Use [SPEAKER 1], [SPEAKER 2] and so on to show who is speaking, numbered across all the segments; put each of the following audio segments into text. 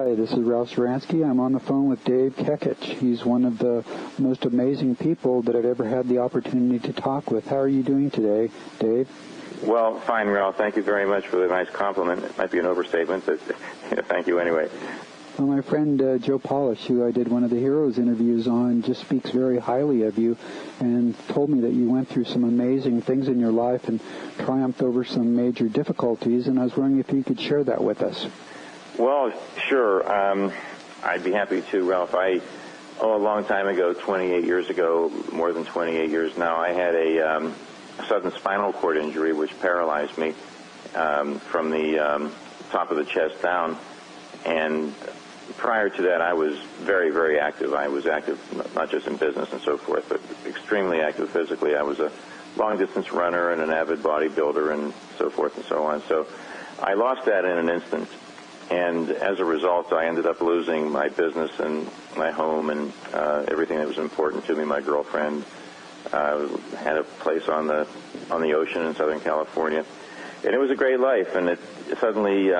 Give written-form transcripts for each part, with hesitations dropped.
[SPEAKER 1] Hi, this is Ralph Zuranski. I'm on the phone with Dave Kekich. He's one of the most amazing people that I've ever had the opportunity to talk with. How are you doing today, Dave?
[SPEAKER 2] Well, fine, Ralph. Thank you very much for the nice compliment. It might be an overstatement, but thank you anyway.
[SPEAKER 1] Well, my friend Joe Polish, who I did one of the Heroes interviews on, just speaks very highly of you and told me that you went through some amazing things in your life and triumphed over some major difficulties, and I was wondering if you could share that with us.
[SPEAKER 2] Well, sure. I'd be happy to, Ralph. A long time ago, 28 years ago, more than 28 years now, I had a sudden spinal cord injury which paralyzed me from the top of the chest down. And prior to that, I was very, very active. I was active not just in business and so forth, but extremely active physically. I was a long-distance runner and an avid bodybuilder and so forth and so on. So I lost that in an instant. And as a result, I ended up losing my business and my home and everything that was important to me. My girlfriend had a place on the ocean in Southern California. And it was a great life, and it suddenly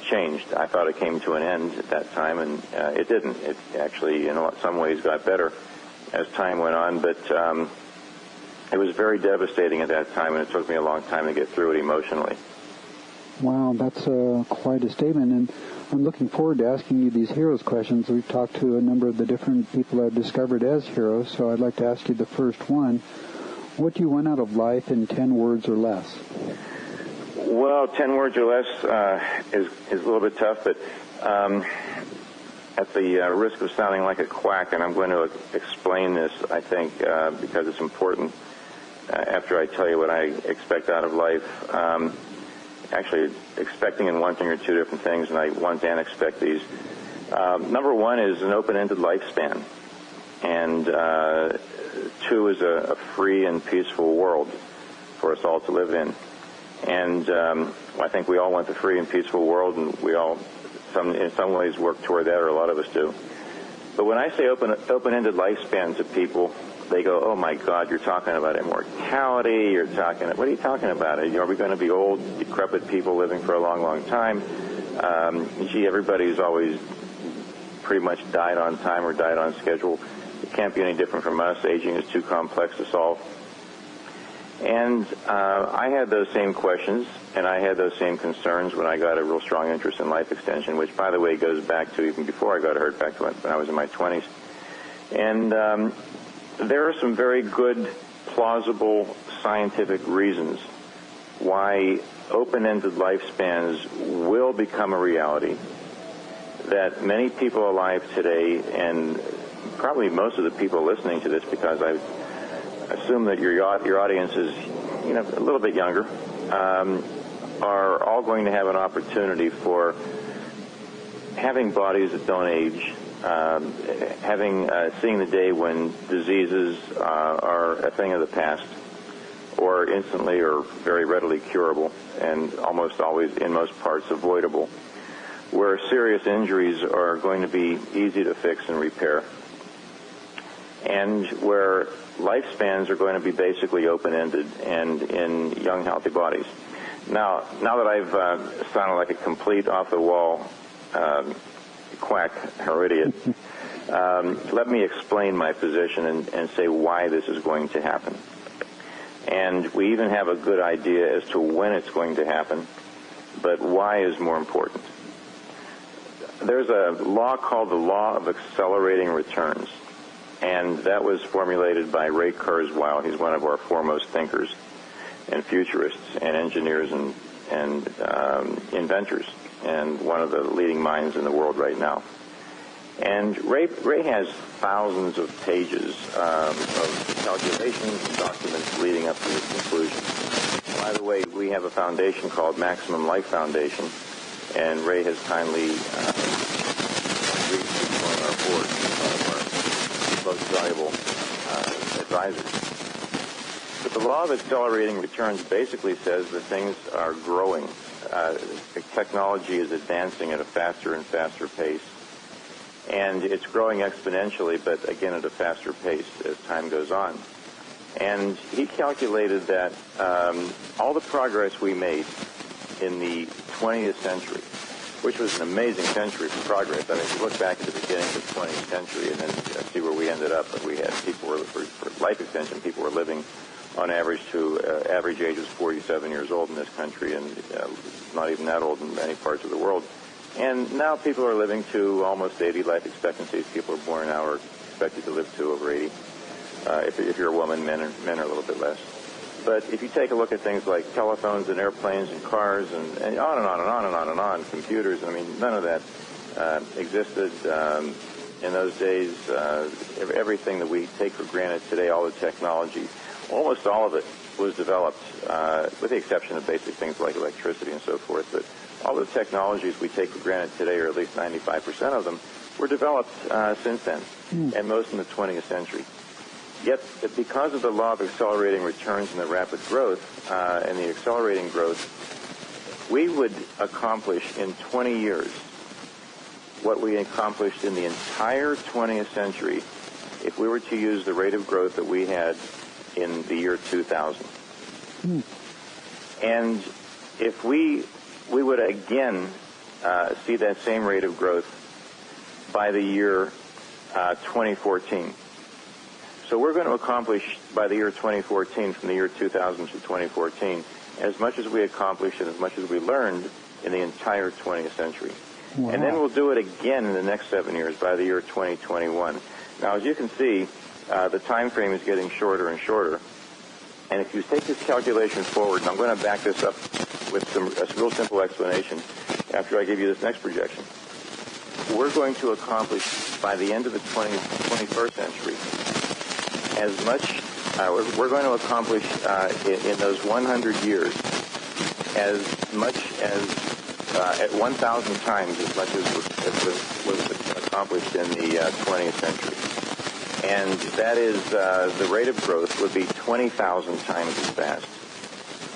[SPEAKER 2] changed. I thought it came to an end at that time, and it didn't. It actually, in some ways, got better as time went on, but it was very devastating at that time, and it took me a long time to get through it emotionally.
[SPEAKER 1] Wow, that's quite a statement, and I'm looking forward to asking you these heroes questions. We've talked to a number of the different people I've discovered as heroes, so I'd like to ask you the first one. What do you want out of life in 10 words or less?
[SPEAKER 2] Well, 10 words or less is a little bit tough, but at the risk of sounding like a quack, and I'm going to explain this, I think, because it's important after I tell you what I expect out of life. Actually, expecting and wanting are two different things, and I want and expect these. Number one is an open-ended lifespan, and two is a free and peaceful world for us all to live in. And I think we all want the free and peaceful world, and we all, in some ways, work toward that, or a lot of us do. But when I say open-ended lifespan to people, they go, "Oh my God, you're talking about immortality. What are you talking about? Are we going to be old, decrepit people living for a long, long time? Everybody's always pretty much died on time or died on schedule. It can't be any different from us. Aging is too complex to solve." And I had those same questions, and I had those same concerns when I got a real strong interest in life extension, which, by the way, goes back to even before I got hurt, back to when I was in my 20s. And there are some very good, plausible scientific reasons why open-ended lifespans will become a reality, that many people alive today, and probably most of the people listening to this, because I assume that your audience is, a little bit younger, are all going to have an opportunity for having bodies that don't age, seeing the day when diseases are a thing of the past, or instantly or very readily curable, and almost always, in most parts, avoidable, where serious injuries are going to be easy to fix and repair, and where lifespans are going to be basically open-ended and in young, healthy bodies. Now that I've sounded like a complete off-the-wall quack or idiot, let me explain my position and say why this is going to happen. And we even have a good idea as to when it's going to happen, but why is more important. There's a law called the law of accelerating returns, and that was formulated by Ray Kurzweil. He's one of our foremost thinkers and futurists and engineers and inventors, and one of the leading minds in the world right now. And Ray has thousands of pages of calculations and documents leading up to this conclusion. By the way, we have a foundation called Maximum Life Foundation, and Ray has kindly agreed to join our board, one of our most valuable advisors. But the law of accelerating returns basically says that things are growing. Technology is advancing at a faster and faster pace. And it's growing exponentially, but again at a faster pace as time goes on. And he calculated that all the progress we made in the 20th century which was an amazing century for progress. I mean, if you look back at the beginning of the 20th century and then see where we ended up, we had people were, for life extension, people were living on average to average age was 47 years old in this country, and not even that old in many parts of the world. And now people are living to almost 80 life expectancies. People are born now are expected to live to over 80. If you're a woman, men are a little bit less. But if you take a look at things like telephones and airplanes and cars and on and on and on and on and on, computers, I mean, none of that existed in those days. Everything that we take for granted today, all the technology, almost all of it was developed, with the exception of basic things like electricity and so forth. But all the technologies we take for granted today, or at least 95% of them, were developed since then, and most in the 20th century. Yet, because of the law of accelerating returns and the rapid growth and the accelerating growth, we would accomplish in 20 years what we accomplished in the entire 20th century if we were to use the rate of growth that we had in the year 2000. And if we would again see that same rate of growth by the year 2014. So we're going to accomplish by the year 2014, from the year 2000 to 2014, as much as we accomplished and as much as we learned in the entire 20th century. Wow. And then we'll do it again in the next 7 years by the year 2021. Now, as you can see, the time frame is getting shorter and shorter. And if you take this calculation forward, and I'm going to back this up with a real simple explanation after I give you this next projection, we're going to accomplish by the end of the 21st century as much, we're going to accomplish in those 100 years as much as, at 1,000 times as much as was accomplished in the 20th century. And that is, the rate of growth would be 20,000 times as fast.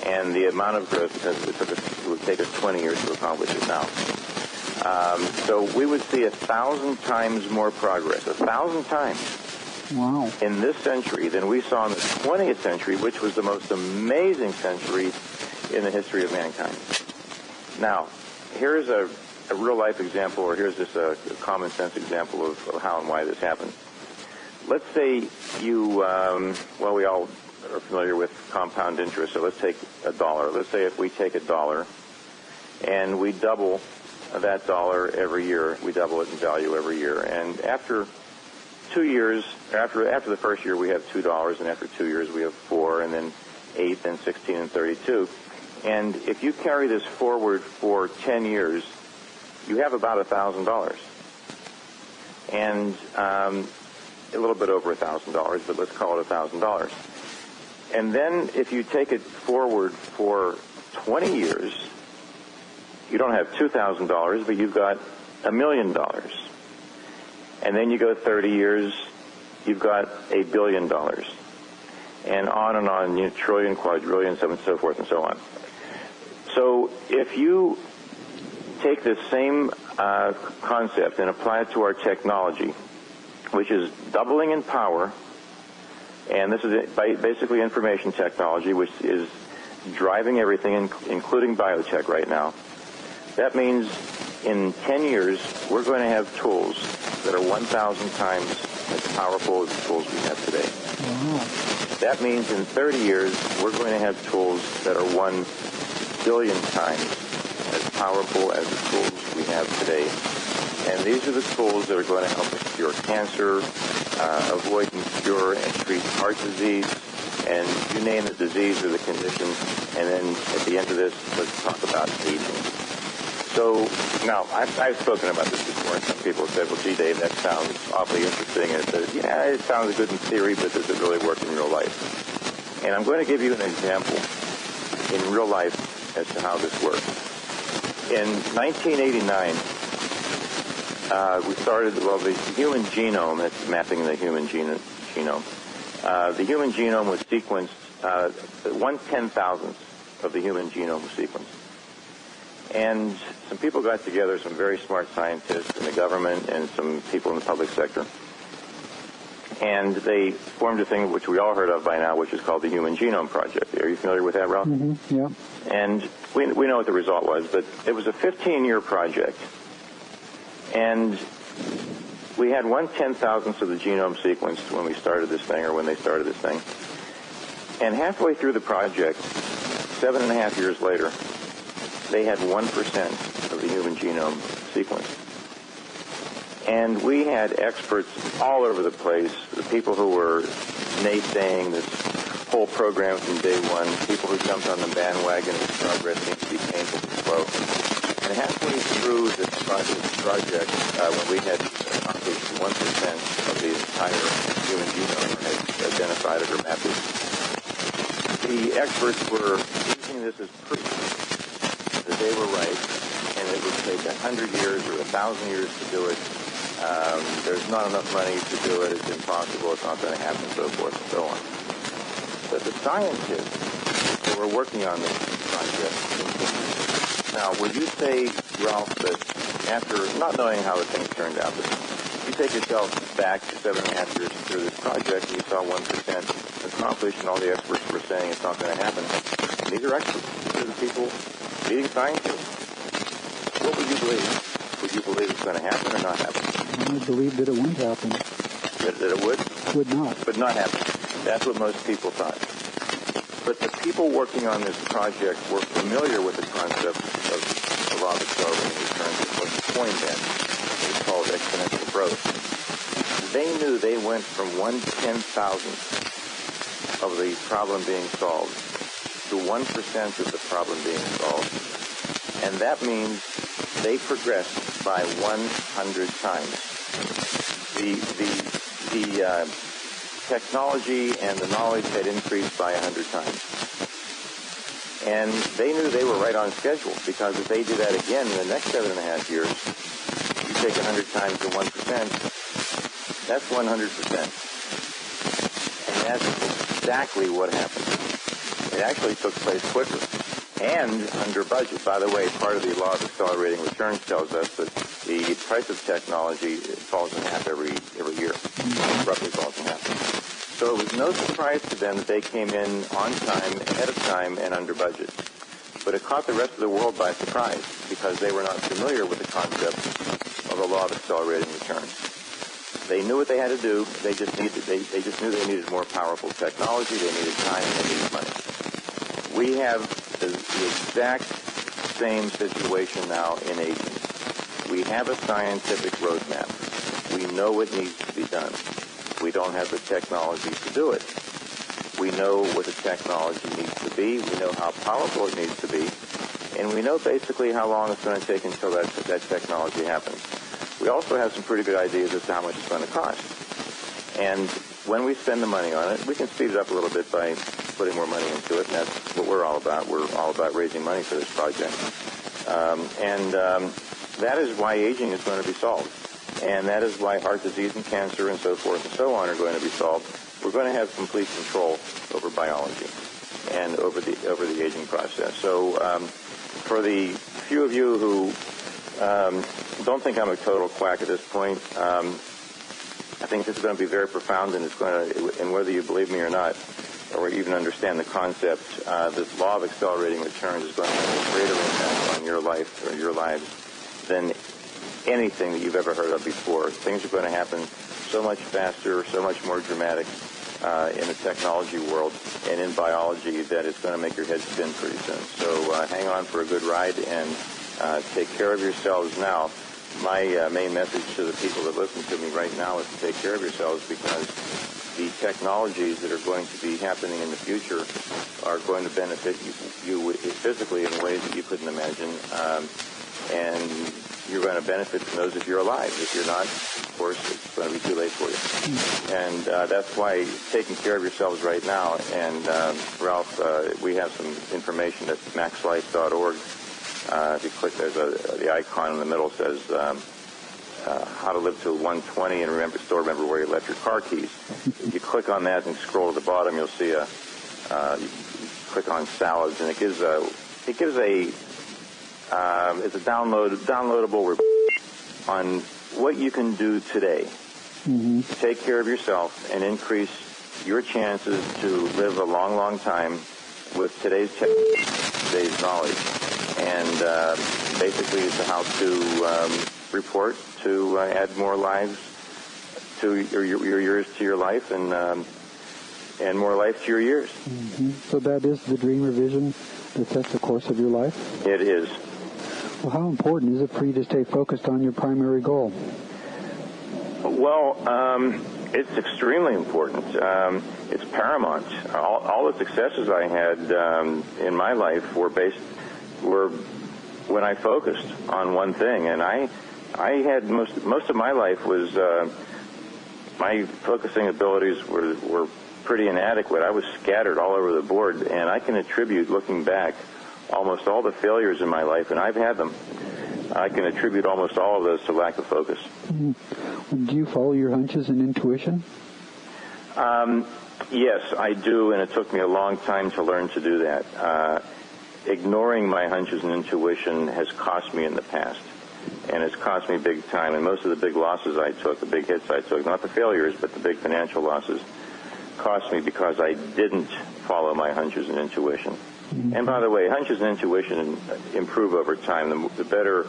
[SPEAKER 2] And the amount of growth, because it would take us 20 years to accomplish it now. So we would see 1,000 times more progress, 1,000 times. Wow. In this century than we saw in the 20th century, which was the most amazing century in the history of mankind. Now, here's a real-life example, or here's just a common-sense example of how and why this happened. Let's say you, well, we all are familiar with compound interest, so let's take $1. Let's say if we take $1 and we double that dollar every year, we double it in value every year, and after 2 years, after the first year we have $2, and after 2 years we have 4, and then 8, then 16, and 32. And if you carry this forward for 10 years, you have about $1,000. And a little bit over $1,000, but let's call it $1,000. And then if you take it forward for 20 years, you don't have $2,000, but you've got $1 million. And then you go 30 years, you've got $1 billion. And on, you know, trillion, quadrillion, so on and so forth and so on. So if you take this same concept and apply it to our technology, which is doubling in power, and this is basically information technology, which is driving everything, including biotech right now, that means in 10 years, we're going to have tools that are 1,000 times as powerful as the tools we have today. Mm-hmm. That means in 30 years, we're going to have tools that are 1 billion times as powerful as the tools we have today. And these are the tools that are going to help us cure cancer, avoid and cure and treat heart disease, and you name the disease or the condition. And then at the end of this, let's talk about aging. So now, I've spoken about this before, and some people have said, well, gee, Dave, that sounds awfully interesting. And it says, yeah, it sounds good in theory, but does it really work in real life? And I'm going to give you an example in real life as to how this works. In 1989, we started, well, the human genome, that's mapping the human genome. The human genome was sequenced, 1/10,000th of the human genome was sequenced. And some people got together, some very smart scientists in the government and some people in the public sector. And they formed a thing which we all heard of by now, which is called the Human Genome Project. Are you familiar with that, Ralph?
[SPEAKER 1] Mm-hmm. Yeah.
[SPEAKER 2] And we know what the result was, but it was a 15-year project. And we had 1/10,000th of the genome sequenced when we started this thing, or when they started this thing. And halfway through the project, 7.5 years later, they had 1% of the human genome sequenced. And we had experts all over the place, the people who were naysaying this whole program from day one, people who jumped on the bandwagon as progress seemed to be painfully slow. And halfway through this project, when we had accomplished 1% of the entire human genome, or had identified it or mapped it, the experts were using this as proof that they were right, and it would take 100 years or 1,000 years to do it. There's not enough money to do it. It's impossible. It's not going to happen, so forth and so on. But the scientists that were working on this project continued. Now, would you say, Ralph, that after not knowing how the thing turned out, but you take yourself back to 7.5 years through this project, and you saw 1% accomplished, and all the experts were saying it's not going to happen. And these are experts. These are the people, leading scientists. What would you believe? Would you believe it's going to happen or not happen?
[SPEAKER 1] I believe that it wouldn't happen.
[SPEAKER 2] That it would?
[SPEAKER 1] Would not.
[SPEAKER 2] Would not happen. That's what most people thought. But the people working on this project were familiar with the concept of the law of accelerating returns. It was coined then. It's called exponential growth. They knew they went from 1/10,000th of the problem being solved to 1% of the problem being solved. And that means they progressed by 100 times. The technology and the knowledge had increased by 100 times. And they knew they were right on schedule, because if they do that again in the next 7.5 years, you take 100 times to 1%, that's 100%. And that's exactly what happened. It actually took place quicker and under budget. By the way, part of the law of accelerating returns tells us that the price of technology falls in half every year, roughly falls in half. So it was no surprise to them that they came in on time, ahead of time, and under budget. But it caught the rest of the world by surprise, because they were not familiar with the concept of the law of accelerating returns. They knew what they had to do. They just knew they needed more powerful technology. They needed time, and they needed money. We have the exact same situation now in aging. We have a scientific roadmap. We know what needs to be done. We don't have the technology to do it. We know what the technology needs to be. We know how powerful it needs to be. And we know basically how long it's going to take until that technology happens. We also have some pretty good ideas as to how much it's going to cost. And when we spend the money on it, we can speed it up a little bit by putting more money into it, and that's what we're all about. We're all about raising money for this project. That is why aging is going to be solved. And that is why heart disease and cancer and so forth and so on are going to be solved. We're going to have complete control over biology and over the aging process. So for the few of you who don't think I'm a total quack at this point, I think this is going to be very profound, and and whether you believe me or not, or even understand the concept, this law of accelerating returns is going to have a greater impact on your life or your lives than anything that you've ever heard of before. Things are going to happen so much faster, so much more dramatic in the technology world and in biology that it's going to make your head spin pretty soon. So hang on for a good ride and take care of yourselves now. My main message to the people that listen to me right now is to take care of yourselves, because the technologies that are going to be happening in the future are going to benefit you physically in ways that you couldn't imagine. And you're going to benefit from those if you're alive. If you're not, of course, it's going to be too late for you. And that's why taking care of yourselves right now. And Ralph, we have some information at maxlife.org. If you click, there's the icon in the middle says how to live to 120 and remember where you left your car keys. If you click on that and scroll to the bottom, you'll see you click on salads, and it's a downloadable on what you can do today take care of yourself and increase your chances to live a long, long time with today's knowledge. And basically it's how to report to add more lives to your years to your life and more life to your years.
[SPEAKER 1] So that is the dream or vision that sets the course of your life?
[SPEAKER 2] It is.
[SPEAKER 1] Well, how important is it for you to stay focused on your primary goal?
[SPEAKER 2] Well, it's extremely important. It's paramount. All the successes I had in my life were when I focused on one thing, and I had most of my life was my focusing abilities were pretty inadequate. I was scattered all over the board, and I can attribute, looking back, almost all the failures in my life, and I've had them. I can attribute almost all of those to lack of focus.
[SPEAKER 1] Do you follow your hunches and intuition?
[SPEAKER 2] Yes, I do, and it took me a long time to learn to do that. Ignoring my hunches and intuition has cost me in the past, and it's cost me big time. And most of the big losses I took, the big hits I took, not the failures, but the big financial losses, cost me because I didn't follow my hunches and intuition. And by the way, hunches and intuition improve over time. The better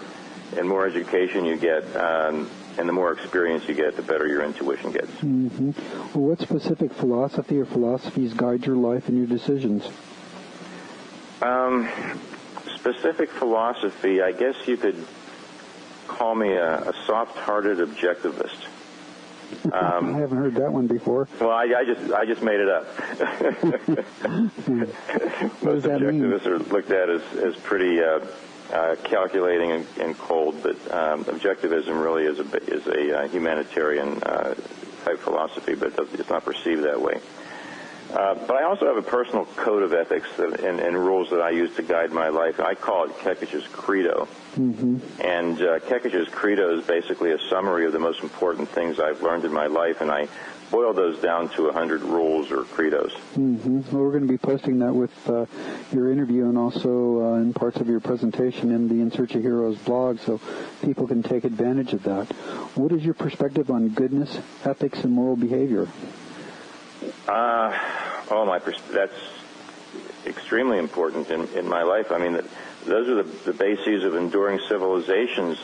[SPEAKER 2] and more education you get, and the more experience you get, the better your intuition gets.
[SPEAKER 1] Well, what specific philosophy or philosophies guide your life and your decisions?
[SPEAKER 2] Specific philosophy, I guess you could call me a soft-hearted objectivist.
[SPEAKER 1] I haven't heard that one before.
[SPEAKER 2] Well, I just made it up. Most objectivists are looked at as pretty calculating and cold, but objectivism really is a humanitarian type philosophy, but it's not perceived that way. But I also have a personal code of ethics and rules that I use to guide my life. I call it Kekich's Credo. And Kekich's Credo is basically a summary of the most important things I've learned in my life, and I boil those down to 100 rules or credos.
[SPEAKER 1] Well, we're going to be posting that with your interview and also in parts of your presentation in the In Search of Heroes blog, so people can take advantage of that. What is your perspective on goodness, ethics, and moral behavior? That's extremely important in my life. I mean, those are the bases of enduring civilizations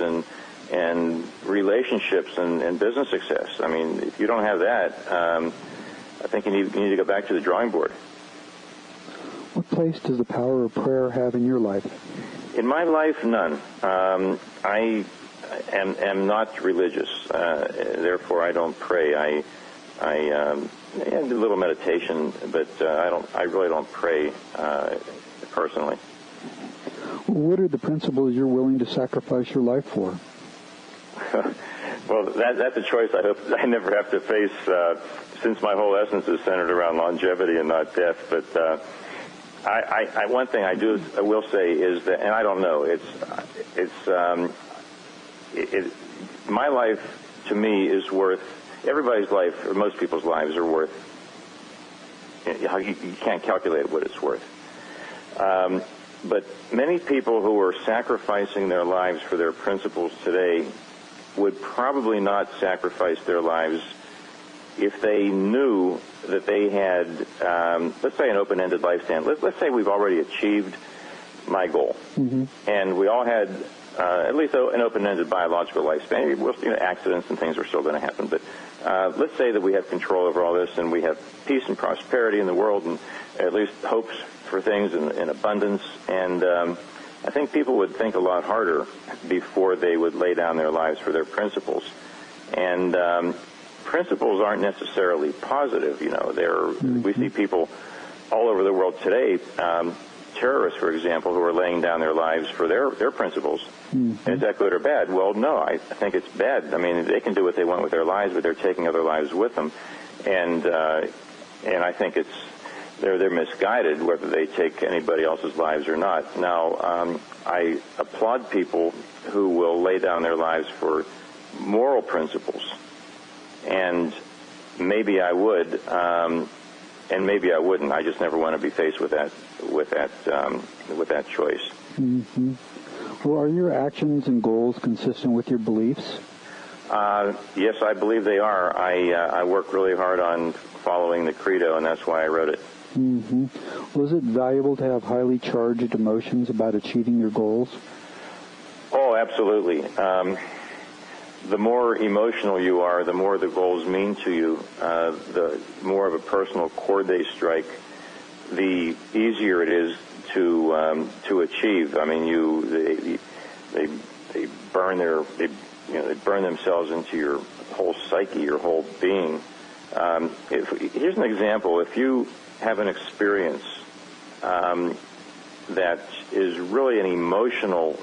[SPEAKER 1] and relationships and business success. I mean, if you don't have that, I think you need to go back to the drawing board. What place does the power of prayer have in your life?
[SPEAKER 2] In my life, none. I am not religious, therefore I don't pray. I do a little meditation, but I really don't pray personally.
[SPEAKER 1] What are the principles you're willing to sacrifice your life for?
[SPEAKER 2] Well, that's a choice I hope I never have to face, since my whole essence is centered around longevity and not death. But one thing I will say is that, and I don't know, my life to me is worth. Everybody's life, or most people's lives, are worth. You can't calculate what it's worth. But many people who are sacrificing their lives for their principles today would probably not sacrifice their lives if they knew that they had, let's say, an open-ended lifespan. Let's say we've already achieved my goal, and we all had at least an open-ended biological lifespan. Accidents and things are still going to happen, but let's say that we have control over all this, and we have peace and prosperity in the world, and at least hopes for things in abundance. And I think people would think a lot harder before they would lay down their lives for their principles. And principles aren't necessarily positive. We see people all over the world today, terrorists, for example, who are laying down their lives for their principles. And is that good or bad? Well, no, I think it's bad. I mean, they can do what they want with their lives, but they're taking other lives with them. And I think they're misguided whether they take anybody else's lives or not. Now, I applaud people who will lay down their lives for moral principles, and maybe I would, and maybe I wouldn't. I just never want to be faced with that choice.
[SPEAKER 1] Well, are your actions and goals consistent with your beliefs?
[SPEAKER 2] Yes, I believe they are. I work really hard on following the credo, and that's why I wrote it.
[SPEAKER 1] Mm-hmm. Was it valuable to have highly charged emotions about achieving your goals?
[SPEAKER 2] Oh, absolutely. The more emotional you are, the more the goals mean to you, the more of a personal chord they strike, the easier it is to achieve. I mean, they burn they burn themselves into your whole psyche, your whole being. Here's an example. If you have an experience that is really an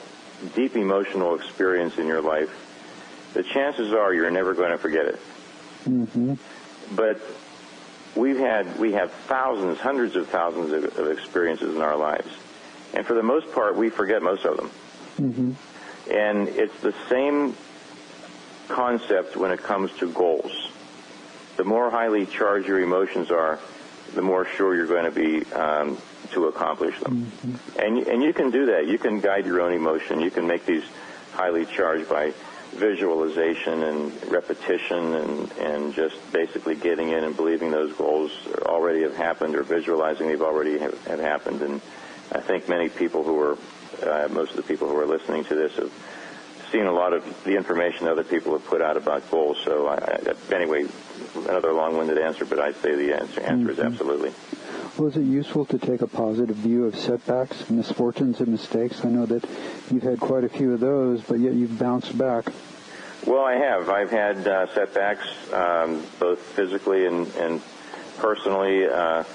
[SPEAKER 2] deep emotional experience in your life, the chances are you're never going to forget it.
[SPEAKER 1] Mm-hmm.
[SPEAKER 2] But we have thousands, hundreds of thousands of experiences in our lives, and for the most part, we forget most of them.
[SPEAKER 1] Mm-hmm.
[SPEAKER 2] And it's the same concept when it comes to goals. The more highly charged your emotions are, the more sure you're going to be to accomplish them. Mm-hmm. And you can do that. You can guide your own emotion. You can make these highly charged by visualization and repetition and just basically getting in and believing those goals already have happened or visualizing they've already have happened. And I think many people most of the people who are listening to this have seen a lot of the information other people have put out about goals. So anyway, another long-winded answer, but I'd say the answer is absolutely.
[SPEAKER 1] Was it useful to take a positive view of setbacks, misfortunes, and mistakes? I know that you've had quite a few of those, but yet you've bounced back.
[SPEAKER 2] Well, I have. I've had setbacks, both physically and personally. I've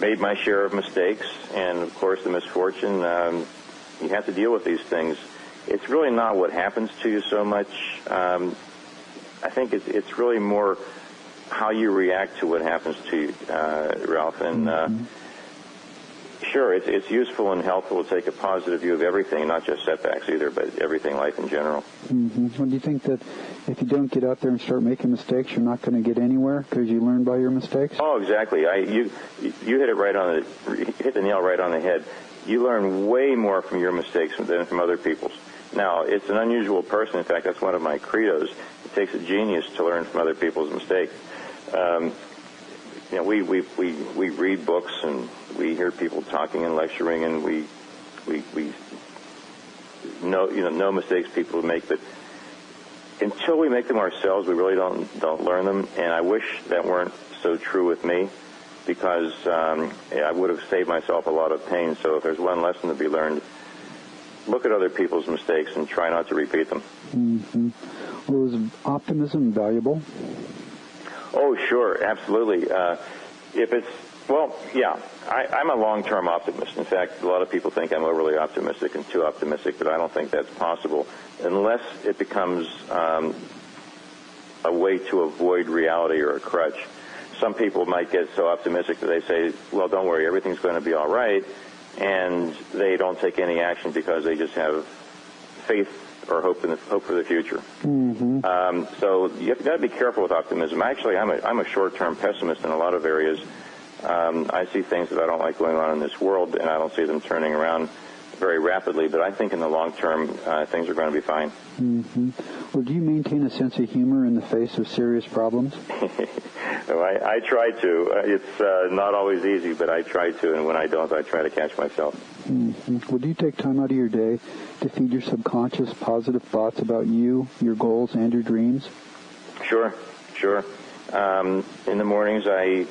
[SPEAKER 2] made my share of mistakes, and of course the misfortune. You have to deal with these things. It's really not what happens to you so much. I think it's really more how you react to what happens to you, Ralph. And sure, it's useful and helpful to take a positive view of everything, not just setbacks either, but everything, life in general.
[SPEAKER 1] Mm-hmm. Well, do you think that if you don't get out there and start making mistakes, you're not going to get anywhere because you learn by your mistakes?
[SPEAKER 2] Oh, exactly. You hit it hit the nail right on the head. You learn way more from your mistakes than from other people's. Now, it's an unusual person. In fact, that's one of my credos. It takes a genius to learn from other people's mistakes. We read books and we hear people talking and lecturing, and we know mistakes people make, but until we make them ourselves, we really don't learn them. And I wish that weren't so true with me, because I would have saved myself a lot of pain. So if there's one lesson to be learned, look at other people's mistakes and try not to repeat them.
[SPEAKER 1] Mm-hmm. Well, is optimism valuable?
[SPEAKER 2] Oh, sure, absolutely. I'm a long-term optimist. In fact, a lot of people think I'm overly optimistic and too optimistic, but I don't think that's possible unless it becomes a way to avoid reality or a crutch. Some people might get so optimistic that they say, well, don't worry, everything's going to be all right, and they don't take any action because they just have faith or hope for the future. Mm-hmm. So you've got to be careful with optimism. Actually, I'm a short-term pessimist in a lot of areas. I see things that I don't like going on in this world, and I don't see them turning around very rapidly, but I think in the long term, things are going to be fine.
[SPEAKER 1] Mm-hmm. Well, do you maintain a sense of humor in the face of serious problems?
[SPEAKER 2] I try to. It's not always easy, but I try to, and when I don't, I try to catch myself.
[SPEAKER 1] Mm-hmm. Well, do you take time out of your day to feed your subconscious positive thoughts about you, your goals, and your dreams?
[SPEAKER 2] Sure. In the mornings, I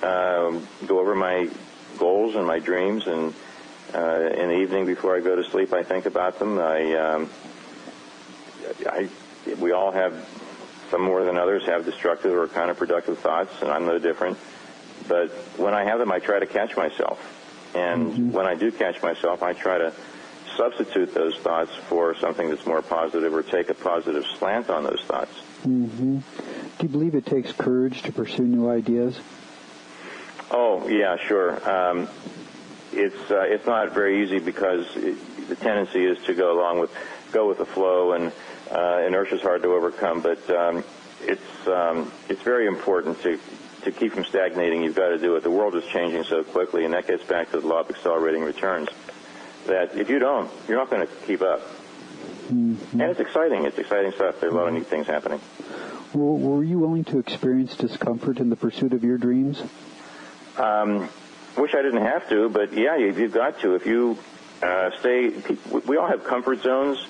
[SPEAKER 2] go over my goals and my dreams, and in the evening before I go to sleep, I think about them. We all have, some more than others, have destructive or counterproductive thoughts, and I'm no different. But when I have them, I try to catch myself. And when I do catch myself, I try to substitute those thoughts for something that's more positive or take a positive slant on those thoughts. Mm-hmm.
[SPEAKER 1] Do you believe it takes courage to pursue new ideas?
[SPEAKER 2] Oh, yeah, sure. It's not very easy because the tendency is to go with the flow, and inertia is hard to overcome. But it's very important to keep from stagnating. You've got to do it. The world is changing so quickly, and that gets back to the law of accelerating returns. That if you don't, you're not going to keep up. And it's exciting. It's exciting stuff. There are a lot of neat things happening.
[SPEAKER 1] Well, were you willing to experience discomfort in the pursuit of your dreams?
[SPEAKER 2] Wish I didn't have to, but yeah, you've got to. If you we all have comfort zones,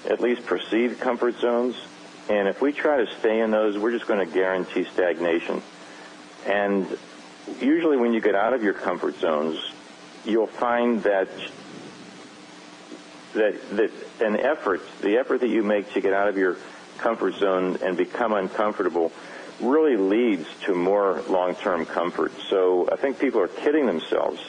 [SPEAKER 2] at least perceived comfort zones, and if we try to stay in those, we're just going to guarantee stagnation. And usually when you get out of your comfort zones, you'll find that the effort that you make to get out of your comfort zone and become uncomfortable really leads to more long-term comfort. So I think people are kidding themselves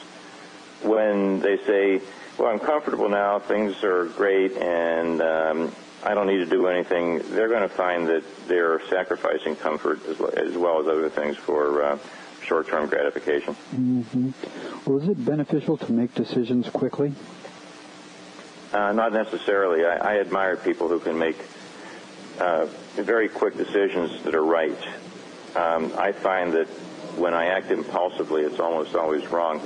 [SPEAKER 2] when they say, well, I'm comfortable now, things are great, and I don't need to do anything. They're going to find that they're sacrificing comfort as well as other things for short-term gratification.
[SPEAKER 1] Well, is it beneficial to make decisions quickly?
[SPEAKER 2] Not necessarily. I admire people who can make very quick decisions that are right. I find that when I act impulsively, it's almost always wrong.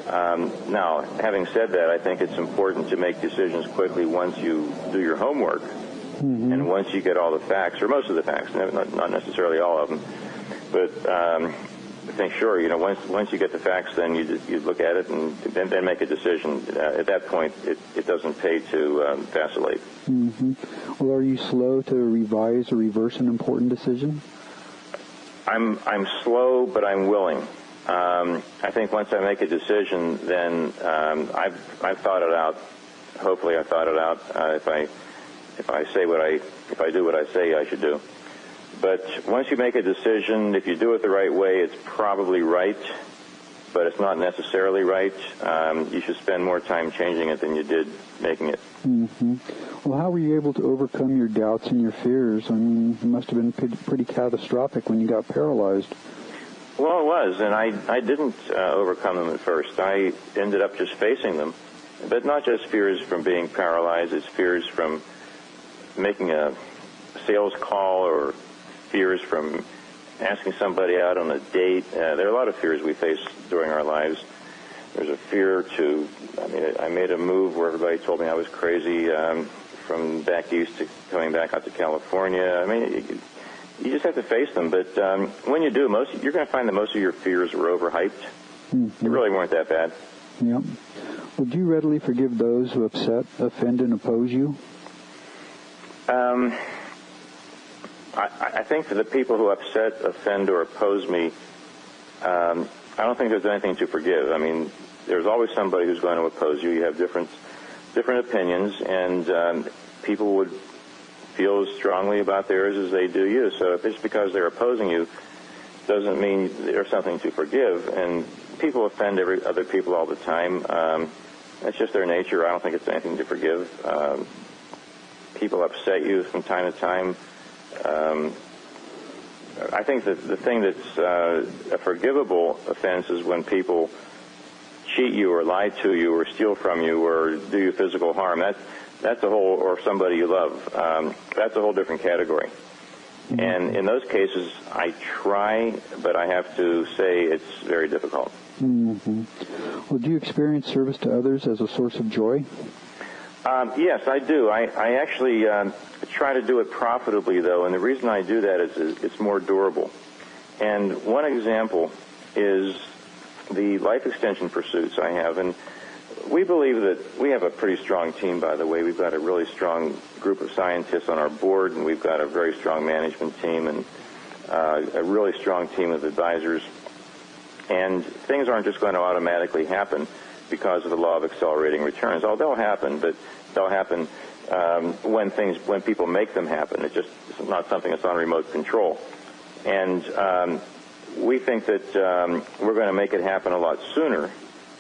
[SPEAKER 2] Now, having said that, I think it's important to make decisions quickly once you do your homework and once you get all the facts, or most of the facts, not necessarily all of them. But I think, sure, once you get the facts, then you look at it and then make a decision. At that point, it doesn't pay to vacillate.
[SPEAKER 1] Well, are you slow to revise or reverse an important decision?
[SPEAKER 2] I'm slow, but I'm willing. I think once I make a decision, then I've thought it out. Hopefully, I thought it out. If I do what I say I should do. But once you make a decision, if you do it the right way, it's probably right, but it's not necessarily right. You should spend more time changing it than you did making it.
[SPEAKER 1] Well, how were you able to overcome your doubts and your fears? I mean, it must have been pretty catastrophic when you got paralyzed.
[SPEAKER 2] Well, it was, and I didn't overcome them at first. I ended up just facing them, but not just fears from being paralyzed. It's fears from making a sales call or fears from asking somebody out on a date. There are a lot of fears we face during our lives. There's a fear I made a move where everybody told me I was crazy from back east to coming back out to California. I mean, you just have to face them. But when you do, you're going to find that most of your fears were overhyped. They really weren't that bad.
[SPEAKER 1] Yep. Well, do you readily forgive those who upset, offend, and oppose you?
[SPEAKER 2] I think for the people who upset, offend, or oppose me, I don't think there's anything to forgive. I mean, there's always somebody who's going to oppose you. You have different opinions, and people would feel as strongly about theirs as they do you. So if it's because they're opposing you, doesn't mean there's something to forgive. And people offend other people all the time. That's just their nature. I don't think it's anything to forgive. People upset you from time to time. I think that the thing that's a forgivable offense is when people cheat you or lie to you or steal from you or do you physical harm. That's a whole, or somebody you love. That's a whole different category. And in those cases, I try, but I have to say it's very difficult.
[SPEAKER 1] Well, do you experience service to others as a source of joy?
[SPEAKER 2] Yes, I do. I actually try to do it profitably, though, and the reason I do that is it's more durable. And one example is the life extension pursuits I have. And we believe that we have a pretty strong team, by the way. We've got a really strong group of scientists on our board, and we've got a very strong management team and a really strong team of advisors. And things aren't just going to automatically happen because of the law of accelerating returns. Oh, they'll happen, but they'll happen when people make them happen. It's not something that's on remote control. And we think that we're going to make it happen a lot sooner.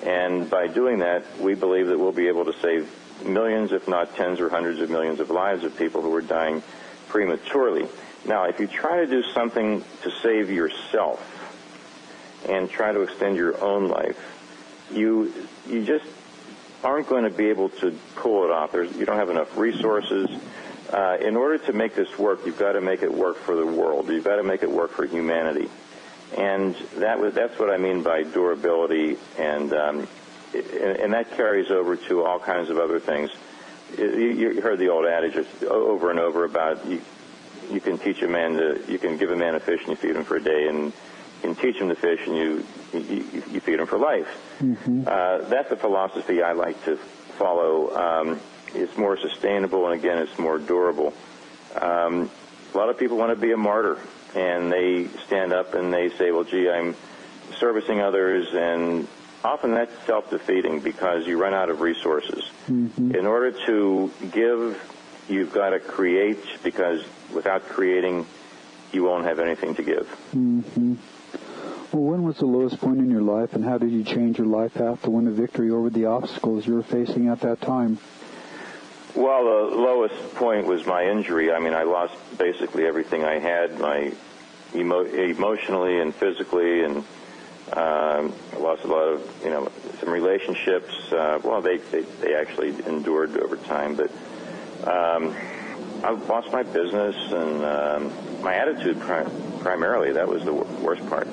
[SPEAKER 2] And by doing that, we believe that we'll be able to save millions, if not tens or hundreds of millions of lives of people who are dying prematurely. Now, if you try to do something to save yourself and try to extend your own life, you just aren't going to be able to pull it off. You don't have enough resources. In order to make this work, you've got to make it work for the world. You've got to make it work for humanity. And that's what I mean by durability, and that carries over to all kinds of other things. you heard the old adage over and over about you can teach a man you can give a man a fish and you feed him for a day, and you can teach him to fish and you feed him for life. That's the philosophy I like to follow. It's more sustainable, and again, it's more durable. A lot of people want to be a martyr, and they stand up and they say, well, gee, I'm servicing others, and often that's self-defeating because you run out of resources. In order to give, you've got to create, because without creating, you won't have anything to give.
[SPEAKER 1] Well, when was the lowest point in your life, and how did you change your life path to win a victory over the obstacles you were facing at that time?
[SPEAKER 2] Well, the lowest point was my injury. I mean, I lost basically everything I had, emotionally and physically, and I lost a lot of, some relationships. Well, they actually endured over time, but I lost my business and my attitude primarily. That was the worst part.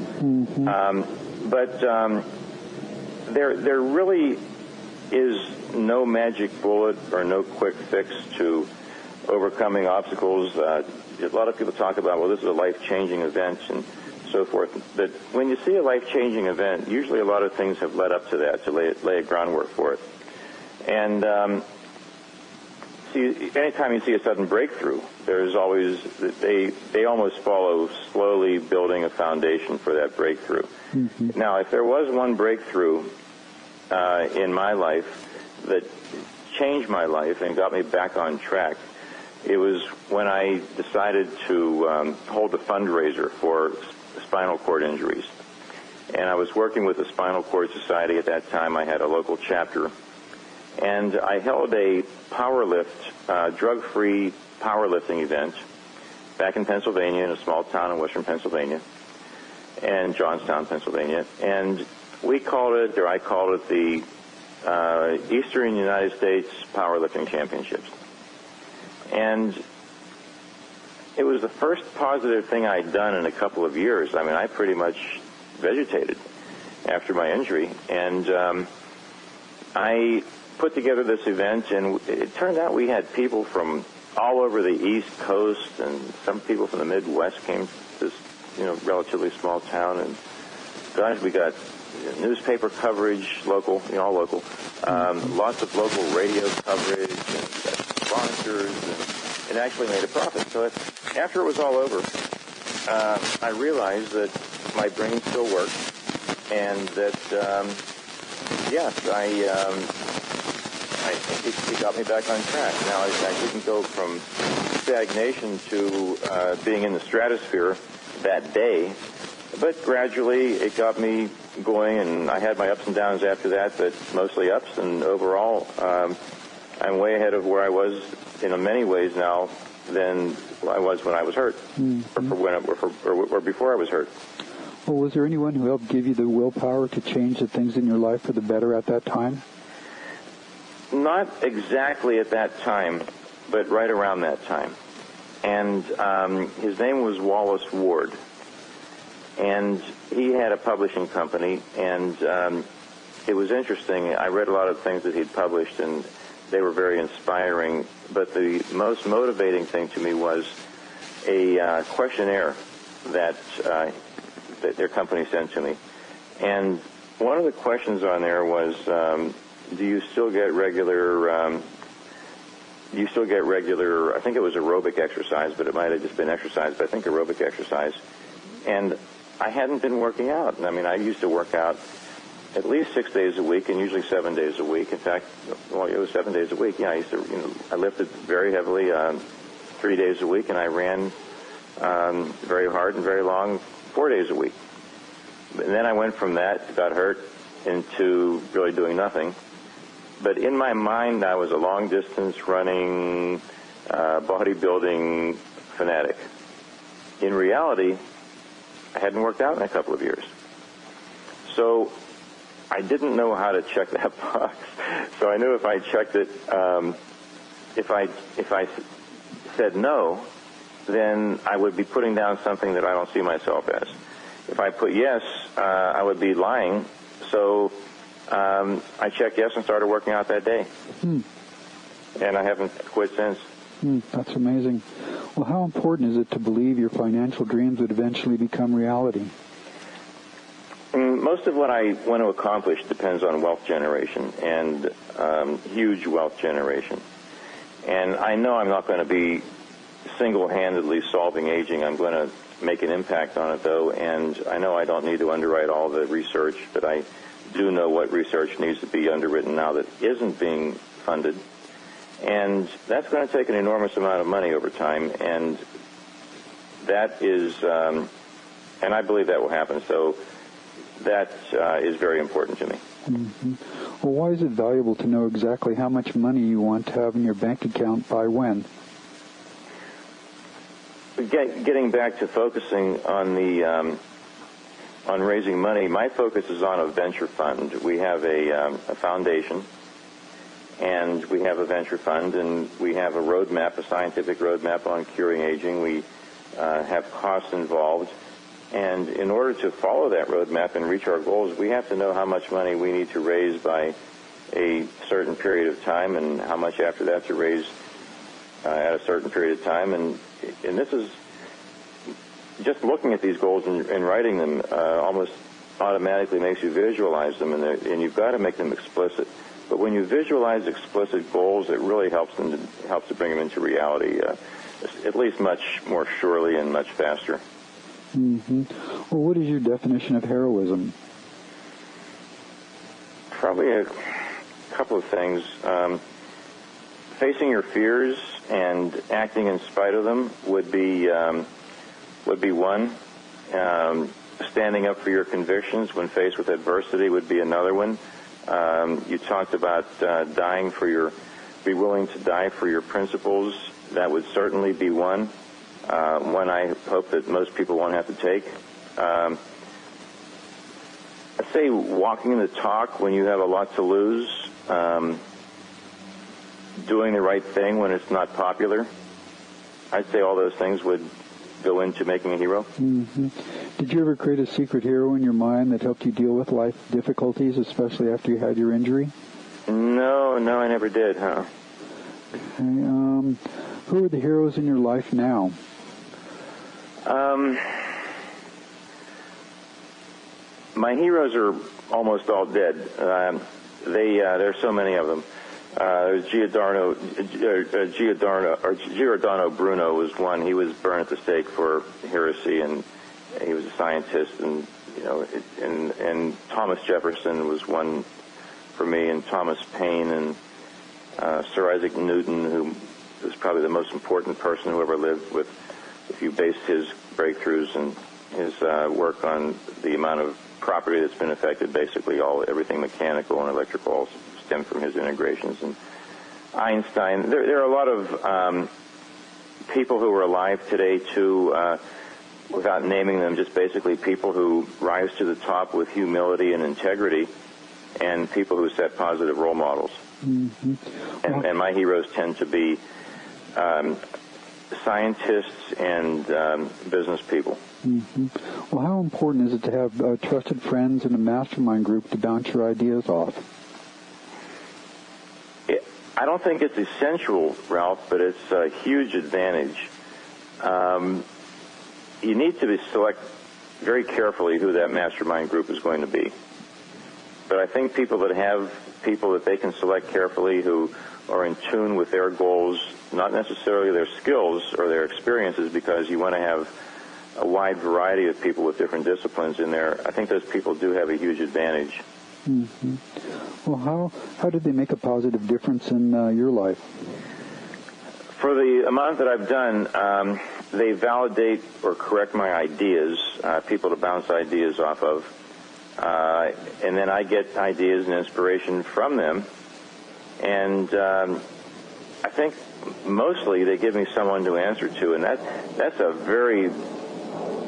[SPEAKER 2] But there really is no magic bullet or no quick fix to overcoming obstacles. A lot of people talk about, well, this is a life-changing event and so forth. But when you see a life-changing event, usually a lot of things have led up to that, to lay a groundwork for it. And anytime you see a sudden breakthrough, there's always, they almost follow slowly building a foundation for that breakthrough. Now, if there was one breakthrough in my life that changed my life and got me back on track, it was when I decided to hold a fundraiser for spinal cord injuries. And I was working with the Spinal Cord Society at that time. I had a local chapter. And I held a drug-free powerlifting event back in Pennsylvania, in a small town in western Pennsylvania, and Johnstown, Pennsylvania. And I called it the Eastern United States Powerlifting Championships. And it was the first positive thing I'd done in a couple of years. I mean, I pretty much vegetated after my injury. And I put together this event, and it turned out we had people from all over the East Coast, and some people from the Midwest came to this, relatively small town. And gosh, we got newspaper coverage, local, all local, lots of local radio coverage, and sponsors, and it actually made a profit. So after it was all over, I realized that my brain still worked, and that, yes, I think it got me back on track. Now, I didn't go from stagnation to being in the stratosphere that day, but gradually it got me going, and I had my ups and downs after that, but mostly ups, and overall I'm way ahead of where I was in many ways now than I was when I was hurt, or before I was hurt.
[SPEAKER 1] Well, was there anyone who helped give you the willpower to change the things in your life for the better at that time?
[SPEAKER 2] Not exactly at that time, but right around that time. And his name was Wallace Ward. And he had a publishing company, and it was interesting. I read a lot of things that he'd published, and they were very inspiring. But the most motivating thing to me was a questionnaire that their company sent to me. And one of the questions on there was, do you still get regular, I think it was aerobic exercise, but it might have just been exercise, but I think aerobic exercise. And I hadn't been working out. I mean, I used to work out at least 6 days a week, and usually 7 days a week. In fact, well, it was 7 days a week. Yeah, I used to, I lifted very heavily 3 days a week, and I ran very hard and very long 4 days a week. And then I went from that, got hurt, into really doing nothing. But in my mind, I was a long-distance running, bodybuilding fanatic. In reality, I hadn't worked out in a couple of years. So I didn't know how to check that box. So I knew if I checked it, if I said no, then I would be putting down something that I don't see myself as. If I put yes, I would be lying. So I checked yes and started working out that day. and I haven't quit since.
[SPEAKER 1] That's amazing. Well, how important is it to believe your financial dreams would eventually become reality?
[SPEAKER 2] Most of what I want to accomplish depends on wealth generation, and huge wealth generation. And I know I'm not going to be single-handedly solving aging. I'm going to make an impact on it, though, and I know I don't need to underwrite all the research, but I do know what research needs to be underwritten now that isn't being funded. And that's going to take an enormous amount of money over time, and that is, and I believe that will happen. So that is very important to me.
[SPEAKER 1] Well, why is it valuable to know exactly how much money you want to have in your bank account by when?
[SPEAKER 2] Getting back to focusing on the on raising money, my focus is on a venture fund. We have a foundation, and we have a venture fund, and we have a roadmap, a scientific roadmap on curing aging. We have costs involved. And in order to follow that roadmap and reach our goals, we have to know how much money we need to raise by a certain period of time and how much after that to raise at a certain period of time. And this is just looking at these goals and writing them almost automatically makes you visualize them, and you've got to make them explicit. But when you visualize explicit goals, it really helps to bring them into reality, at least much more surely and much faster.
[SPEAKER 1] Well, what is your definition of heroism?
[SPEAKER 2] Probably a couple of things. Facing your fears and acting in spite of them would be one. Standing up for your convictions when faced with adversity would be another one. You talked about be willing to die for your principles. That would certainly be one. One I hope that most people won't have to take. I'd say walking the talk when you have a lot to lose, doing the right thing when it's not popular. I'd say all those things would go into making a hero.
[SPEAKER 1] Did you ever create a secret hero in your mind that helped you deal with life difficulties, especially after you had your injury?
[SPEAKER 2] No, I never did, huh?
[SPEAKER 1] Okay, who are the heroes in your life now?
[SPEAKER 2] My heroes are almost all dead. There's so many of them. Giordano Bruno was one. He was burned at the stake for heresy, and he was a scientist. And and Thomas Jefferson was one for me, and Thomas Paine, and Sir Isaac Newton, who was probably the most important person who ever lived. If you based his breakthroughs and his work on the amount of property that's been affected, basically everything mechanical and electrical all stemmed from his integrations. And Einstein, there are a lot of people who are alive today too, without naming them, just basically people who rise to the top with humility and integrity, and people who set positive role models. And my heroes tend to be scientists and business people.
[SPEAKER 1] Well, how important is it to have trusted friends in a mastermind group to bounce your ideas off?
[SPEAKER 2] I don't think it's essential, Ralph, but it's a huge advantage. You need to select very carefully who that mastermind group is going to be. But I think people that have people that they can select carefully who are in tune with their goals, not necessarily their skills or their experiences, because you want to have a wide variety of people with different disciplines in there. I think those people do have a huge advantage.
[SPEAKER 1] Well, how did they make a positive difference in your life?
[SPEAKER 2] For the amount that I've done, they validate or correct my ideas, people to bounce ideas off of. And then I get ideas and inspiration from them. And I think mostly they give me someone to answer to, and that's a very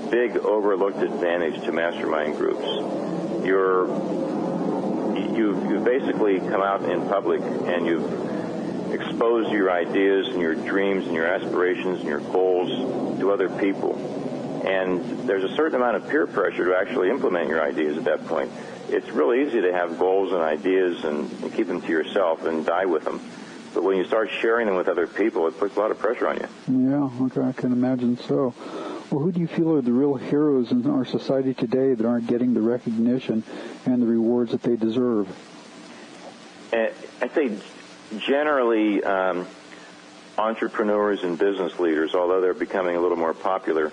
[SPEAKER 2] big overlooked advantage to mastermind groups. You've basically come out in public and you've exposed your ideas and your dreams and your aspirations and your goals to other people. And there's a certain amount of peer pressure to actually implement your ideas at that point. It's really easy to have goals and ideas and keep them to yourself and die with them. But when you start sharing them with other people, it puts a lot of pressure on you.
[SPEAKER 1] Yeah, okay, I can imagine so. Well, who do you feel are the real heroes in our society today that aren't getting the recognition and the rewards that they deserve?
[SPEAKER 2] I'd say generally entrepreneurs and business leaders, although they're becoming a little more popular,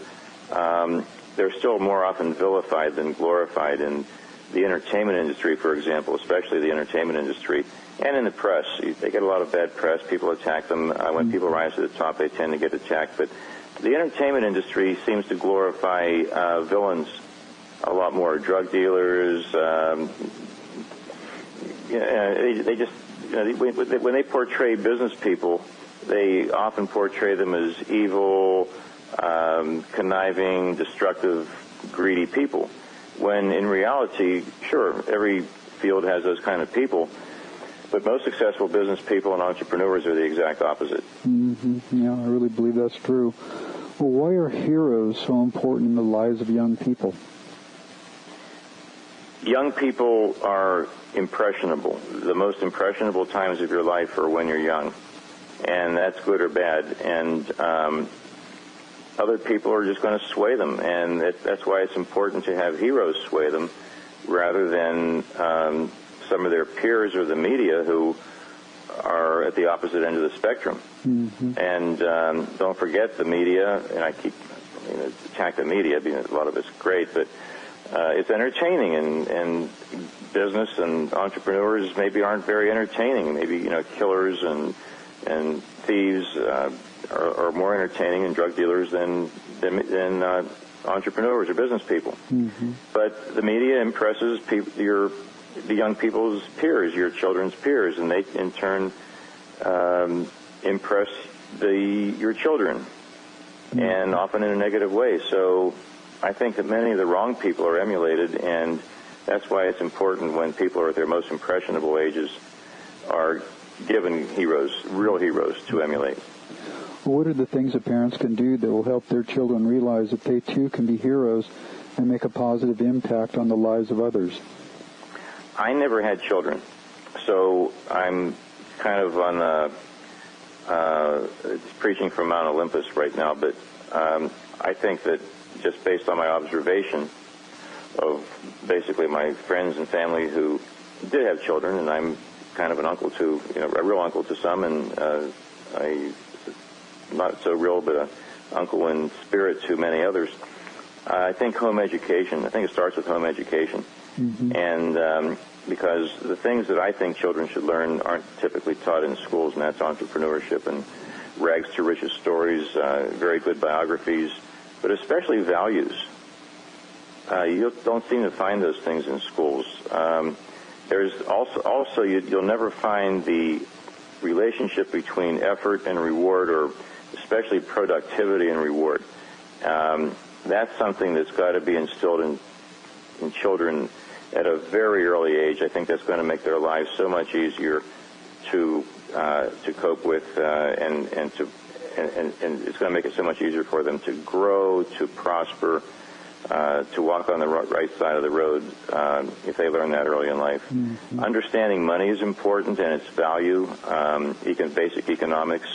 [SPEAKER 2] they're still more often vilified than glorified in the entertainment industry, for example, especially the entertainment industry, and in the press. They get a lot of bad press. People attack them. When people rise to the top, they tend to get attacked. But the entertainment industry seems to glorify villains a lot more. Drug dealers. They just, when they portray business people, they often portray them as evil, conniving, destructive, greedy people. When in reality, sure, every field has those kind of people, but most successful business people and entrepreneurs are the exact opposite.
[SPEAKER 1] Mm-hmm. Yeah, I really believe that's true. Well, why are heroes so important in the lives of young people?
[SPEAKER 2] Young people are impressionable. The most impressionable times of your life are when you're young, and that's good or bad. And other people are just going to sway them, and that's why it's important to have heroes sway them rather than some of their peers or the media who are at the opposite end of the spectrum. Mm-hmm. And don't forget the media, and I attack the media because a lot of it's great, but it's entertaining, and business and entrepreneurs maybe aren't very entertaining. Maybe, killers and thieves are more entertaining, and drug dealers than entrepreneurs or business people. Mm-hmm. But the media impresses the young people's peers, your children's peers, and they in turn impress your children, mm-hmm. and often in a negative way. So I think that many of the wrong people are emulated, and that's why it's important when people are at their most impressionable ages are given heroes, real heroes, to emulate.
[SPEAKER 1] What are the things that parents can do that will help their children realize that they too can be heroes and make a positive impact on the lives of others?
[SPEAKER 2] I never had children, so I'm kind of on preaching from Mount Olympus right now, but I think that just based on my observation of basically my friends and family who did have children, and I'm kind of an uncle to, a real uncle to some, and not so real, but an uncle in spirit to many others. I think it starts with home education. Mm-hmm. And because the things that I think children should learn aren't typically taught in schools, and that's entrepreneurship and rags to riches stories, very good biographies, but especially values. You don't seem to find those things in schools. There's also you'll never find the relationship between effort and reward, or especially productivity and reward. That's something that's got to be instilled in children at a very early age. I think that's going to make their lives so much easier to cope with, and it's going to make it so much easier for them to grow, to prosper, to walk on the right side of the road if they learn that early in life. Mm-hmm. Understanding money is important and its value. Basic economics.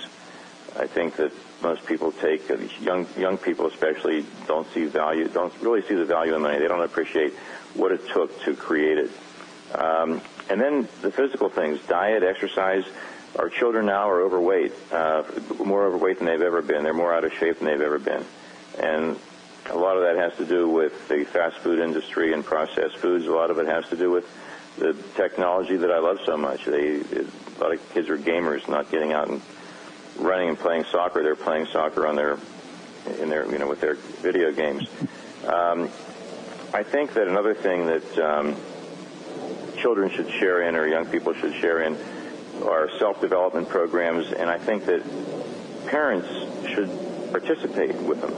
[SPEAKER 2] I think that most people young people especially don't really see the value in money. They don't appreciate what it took to create it. And then the physical things, diet, exercise. Our children now are overweight, more overweight than they've ever been. They're more out of shape than they've ever been. And a lot of that has to do with the fast food industry and processed foods. A lot of it has to do with the technology that I love so much. A lot of kids are gamers, not getting out and running and playing soccer. They're playing soccer with their video games. I think that another thing that children should share in, or young people should share in, are self-development programs, and I think that parents should participate with them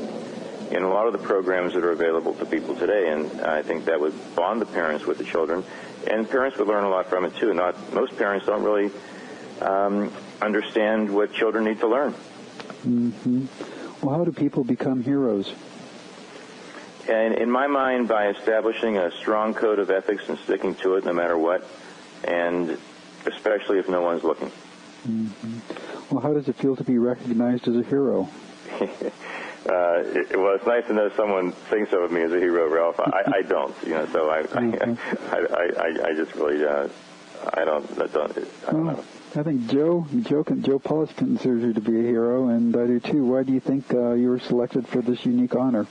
[SPEAKER 2] in a lot of the programs that are available to people today, and I think that would bond the parents with the children, and parents would learn a lot from it too. Most parents don't really understand what children need to learn.
[SPEAKER 1] Mm-hmm. Well, how do people become heroes?
[SPEAKER 2] And in my mind, by establishing a strong code of ethics and sticking to it no matter what, and especially if no one's looking.
[SPEAKER 1] Mm-hmm. Well, how does it feel to be recognized as a hero?
[SPEAKER 2] Well, it's nice to know someone thinks of me as a hero, Ralph. I don't, so I just really, I don't know.
[SPEAKER 1] I think Joe Paulus considers you to be a hero, and I do too. Why do you think you were selected for this unique honor?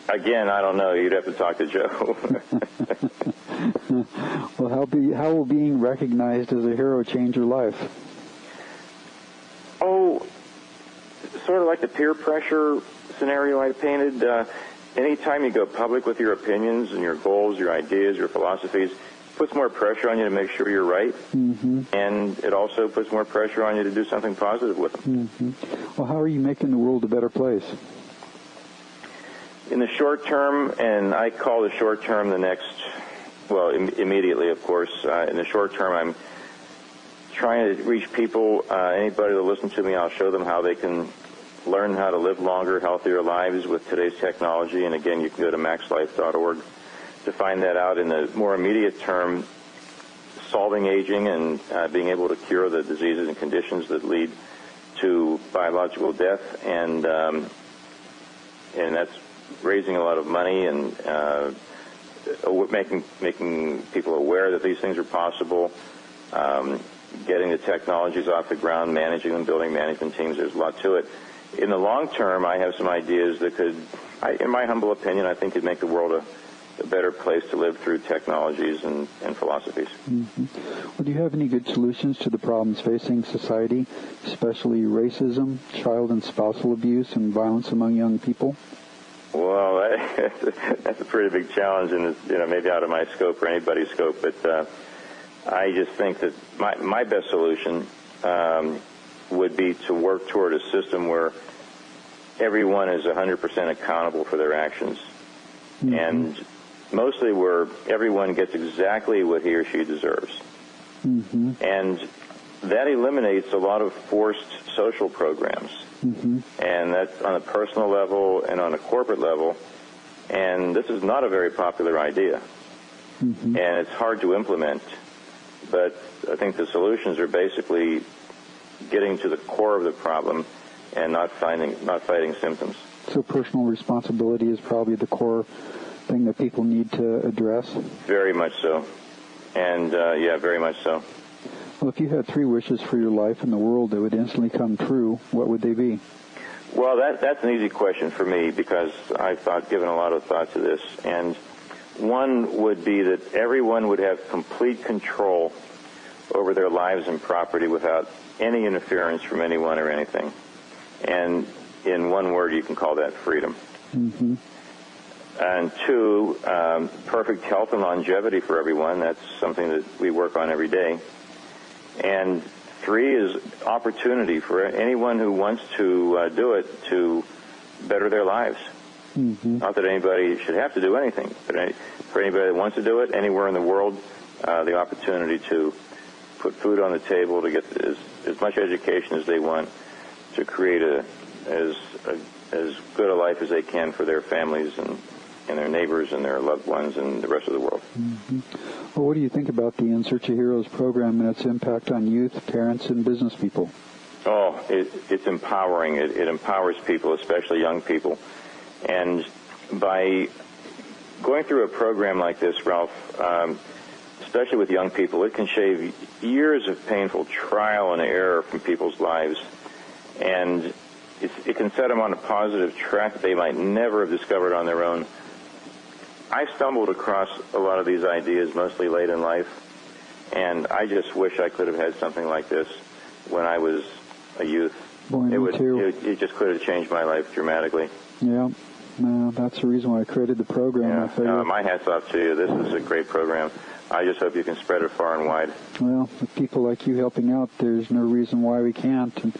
[SPEAKER 2] Again, I don't know. You'd have to talk to Joe.
[SPEAKER 1] Well, how will being recognized as a hero change your life?
[SPEAKER 2] Oh, sort of like the peer pressure scenario I painted. Anytime you go public with your opinions and your goals, your ideas, your philosophies, it puts more pressure on you to make sure you're right. Mm-hmm. And it also puts more pressure on you to do something positive with them.
[SPEAKER 1] Mm-hmm. Well, how are you making the world a better place?
[SPEAKER 2] In the short term, and I call the short term the next, well, immediately, of course. In the short term, I'm trying to reach people. Anybody that listens to me, I'll show them how they can learn how to live longer, healthier lives with today's technology. And again, you can go to maxlife.org to find that out. In the more immediate term, solving aging and being able to cure the diseases and conditions that lead to biological death, and that's raising a lot of money and making people aware that these things are possible. Getting the technologies off the ground, managing them, building management teams. There's a lot to it. In the long term, I have some ideas that could, in my humble opinion, I think could make the world a better place to live through technologies and philosophies.
[SPEAKER 1] Mm-hmm. Well, do you have any good solutions to the problems facing society, especially racism, child and spousal abuse, and violence among young people?
[SPEAKER 2] Well, that's a pretty big challenge, and it's, maybe out of my scope or anybody's scope. But I just think that my best solution would be to work toward a system where everyone is 100% accountable for their actions, mm-hmm. and mostly where everyone gets exactly what he or she deserves. Mm-hmm. And that eliminates a lot of forced social programs. Mm-hmm. And that's on a personal level and on a corporate level. And this is not a very popular idea. Mm-hmm. And it's hard to implement. But I think the solutions are basically getting to the core of the problem and not fighting symptoms.
[SPEAKER 1] So personal responsibility is probably the core thing that people need to address? Very
[SPEAKER 2] much so. And, very much so.
[SPEAKER 1] Well, if you had 3 wishes for your life in the world that would instantly come true, what would they be?
[SPEAKER 2] Well, that's an easy question for me because I've given a lot of thought to this. And one would be that everyone would have complete control over their lives and property without any interference from anyone or anything. And in one word, you can call that freedom. Mm-hmm. And 2, perfect health and longevity for everyone. That's something that we work on every day. And 3 is opportunity for anyone who wants to do it to better their lives. Mm-hmm. Not that anybody should have to do anything, but for anybody that wants to do it anywhere in the world, the opportunity to put food on the table, to get as much education as they want, to create as good a life as they can for their families and their neighbors and their loved ones and the rest of the world.
[SPEAKER 1] Mm-hmm. Well, what do you think about the In Search of Heroes program and its impact on youth, parents, and business people?
[SPEAKER 2] Oh, it's empowering. It empowers people, especially young people. And by going through a program like this, Ralph, especially with young people, it can shave years of painful trial and error from people's lives. And it can set them on a positive track that they might never have discovered on their own. I stumbled across a lot of these ideas mostly late in life, and I just wish I could have had something like this when I was a youth.
[SPEAKER 1] Boy,
[SPEAKER 2] it just could have changed my life dramatically.
[SPEAKER 1] Yeah, that's the reason why I created the program.
[SPEAKER 2] Yeah, my hat's off to you. This is a great program. I just hope you can spread it far and wide.
[SPEAKER 1] Well, with people like you helping out, there's no reason why we can't. And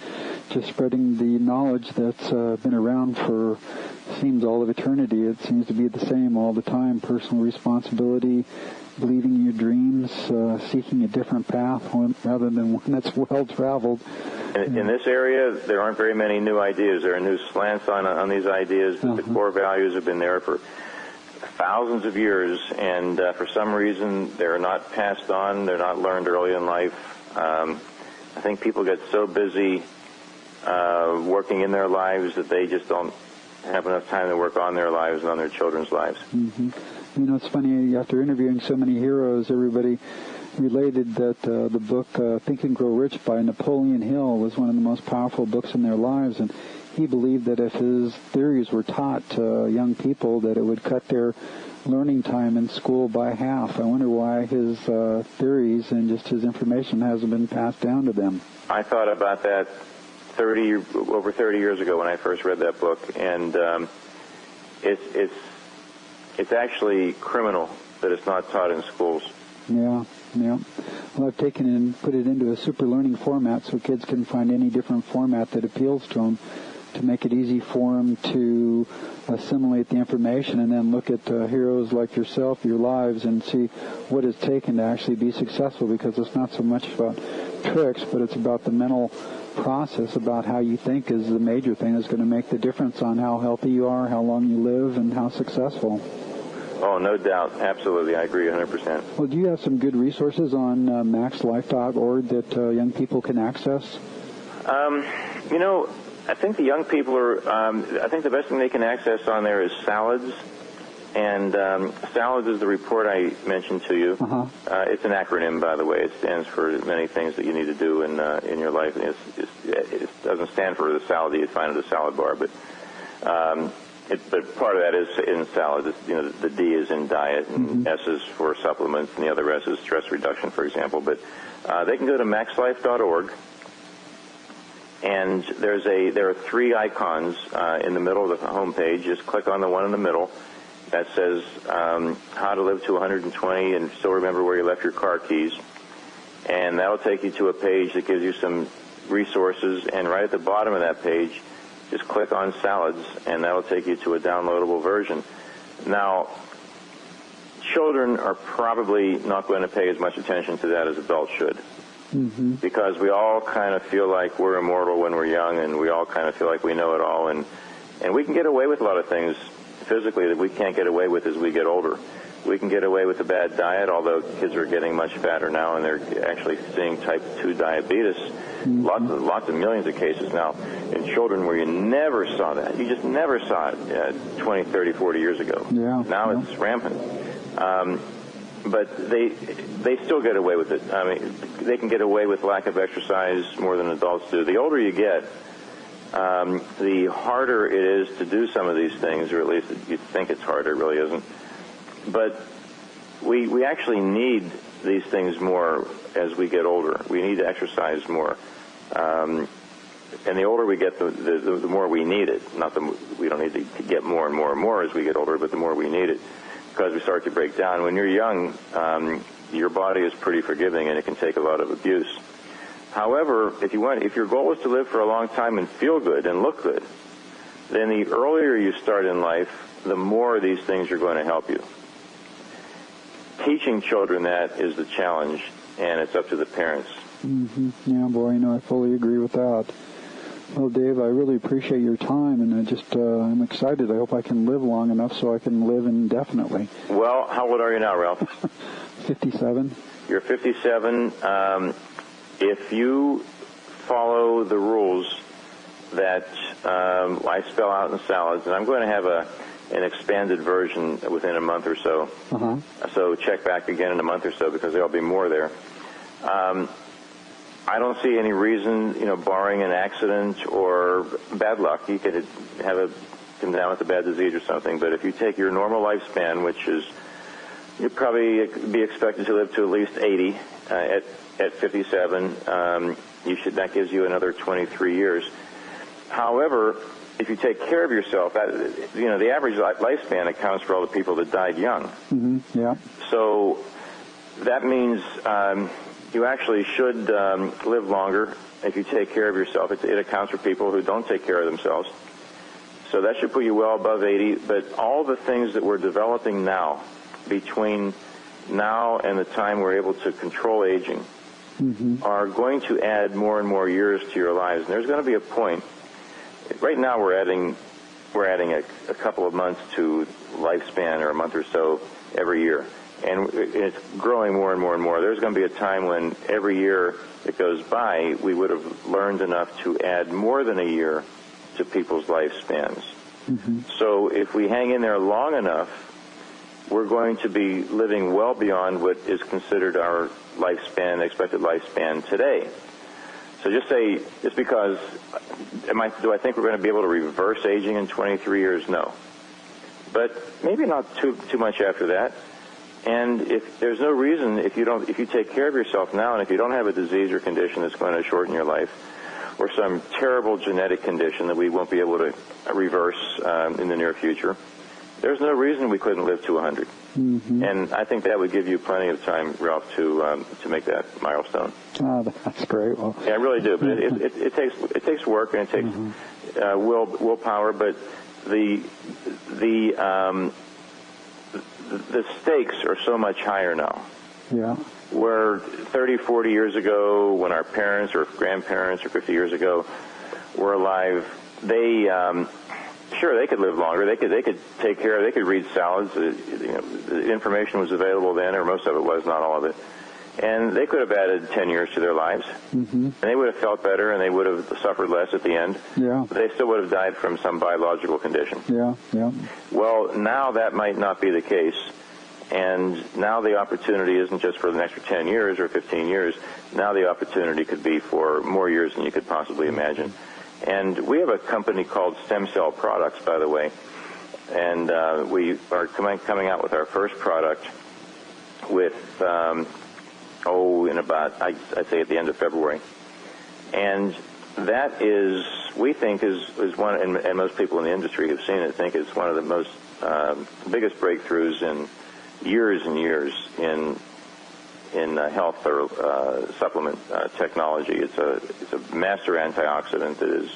[SPEAKER 1] just spreading the knowledge that's been around for, seems all of eternity. It seems to be the same all the time. Personal responsibility, believing in your dreams, seeking a different path rather than one that's well-traveled.
[SPEAKER 2] In this area, there aren't very many new ideas. There are new slants on these ideas, but the core values have been there for thousands of years, and for some reason they're not passed on, they're not learned early in life. I think people get so busy working in their lives that they just don't have enough time to work on their lives and on their children's lives.
[SPEAKER 1] Mm-hmm. You know, it's funny, after interviewing so many heroes, everybody related that the book Think and Grow Rich by Napoleon Hill was one of the most powerful books in their lives, and he believed that if his theories were taught to young people, that it would cut their learning time in school by half. I wonder why his theories and just his information hasn't been passed down to them.
[SPEAKER 2] I thought about that over 30 years ago when I first read that book, and it's actually criminal that it's not taught in schools.
[SPEAKER 1] Yeah. Well, I've taken it and put it into a super learning format so kids can find any different format that appeals to them, to make it easy for them to assimilate the information and then look at heroes like yourself, your lives, and see what it's taken to actually be successful, because it's not so much about tricks, but it's about the mental process, about how you think is the major thing that's going to make the difference on how healthy you are, how long you live, and how successful.
[SPEAKER 2] Oh, no doubt. Absolutely. I agree 100%.
[SPEAKER 1] Well, do you have some good resources on maxlife.org that young people can access?
[SPEAKER 2] You know, I think the young people are, I think the best thing they can access on there is salads. And salads is the report I mentioned to you.
[SPEAKER 1] Uh-huh.
[SPEAKER 2] It's an acronym, by the way. It stands for many things that you need to do in your life. And it doesn't stand for the salad that you find at a salad bar, but part of that is in salads. You know, the D is in diet, and S is for supplements, and the other S is stress reduction, for example. But they can go to maxlife.org, and there are 3 icons in the middle of the homepage. Just click on the one in the middle that says how to live to 120 and still remember where you left your car keys, and that'll take you to a page that gives you some resources. And right at the bottom of that page, just click on salads, and that'll take you to a downloadable version. Now, children are probably not going to pay as much attention to that as adults should, because we all kind of feel like we're immortal when we're young, and we all kind of feel like we know it all, and we can get away with a lot of things physically that we can't get away with as we get older. We can get away with a bad diet, although kids are getting much fatter now, and they're actually seeing type 2 diabetes. Lots of millions of cases now in children where you never saw that. You just never saw it 20, 30, 40 years ago.
[SPEAKER 1] Yeah.
[SPEAKER 2] Now it's rampant. But they still get away with it. I mean, they can get away with lack of exercise more than adults do. The older you get, the harder it is to do some of these things, or at least you think it's harder. It really isn't. But we actually need these things more as we get older. We need to exercise more. And the older we get, the more we need it. We don't need to get more and more and more as we get older, but the more we need it, because we start to break down. When you're young, your body is pretty forgiving, and it can take a lot of abuse. However, if your goal is to live for a long time and feel good and look good, then the earlier you start in life, the more these things are going to help you. Teaching children that is the challenge, and it's up to the parents.
[SPEAKER 1] Yeah, boy, I fully agree with that. Well, Dave, I really appreciate your time, and I'm excited. I hope I can live long enough so I can live indefinitely.
[SPEAKER 2] Well, how old are you now, Ralph?
[SPEAKER 1] 57.
[SPEAKER 2] You're 57. If you follow the rules that I spell out in salads, and I'm going to have an expanded version within a month or so. So check back again in a month or so, because there'll be more there. I don't see any reason, barring an accident or bad luck, you could come down with a bad disease or something. But if you take your normal lifespan, which is, you'd probably be expected to live to at least 80 at 57. That gives you another 23 years. However, if you take care of yourself, the average lifespan accounts for all the people that died young.
[SPEAKER 1] Yeah.
[SPEAKER 2] So that means you actually should live longer if you take care of yourself. It accounts for people who don't take care of themselves. So that should put you well above 80. But all the things that we're developing now, between now and the time we're able to control aging, are going to add more and more years to your lives. And there's going to be a point. Right now we're adding a couple of months to lifespan, or a month or so every year. and it's growing more and more and more. There's going to be a time when every year that goes by, we would have learned enough to add more than a year to people's lifespans. Mm-hmm. So if we hang in there long enough, we're going to be living well beyond what is considered our lifespan, expected lifespan today. So just because, do I think we're going to be able to reverse aging in 23 years? No. But maybe not too much after that. And if there's no reason, if you take care of yourself now, and if you don't have a disease or condition that's going to shorten your life, or some terrible genetic condition that we won't be able to reverse in the near future, there's no reason we couldn't live to 100. Mm-hmm. And I think that would give you plenty of time, Ralph, to make that milestone.
[SPEAKER 1] Oh, that's great. Well,
[SPEAKER 2] yeah, I really do. But it takes work, and it takes mm-hmm. Willpower. But the stakes are so much higher now. Yeah. Where 30, 40 years ago, when our parents or grandparents or 50 years ago were alive, they sure, they could live longer. They could take care of. They could read salads. The information was available then, or most of it was, not all of it. And they could have added 10 years to their lives, mm-hmm. and they would have felt better, and they would have suffered less at the end. Yeah. But they still would have died from some biological condition. Yeah, yeah. Well, now that might not be the case, and now the opportunity isn't just for the next 10 years or 15 years. Now the opportunity could be for more years than you could possibly imagine. And we have a company called Stem Cell Products, by the way, and we are coming out with our first product with, in about, I'd say at the end of February. And that is, we think, is one, and most people in the industry who've seen it think it's one of the most biggest breakthroughs in years and years in health or supplement technology. It's a master antioxidant that is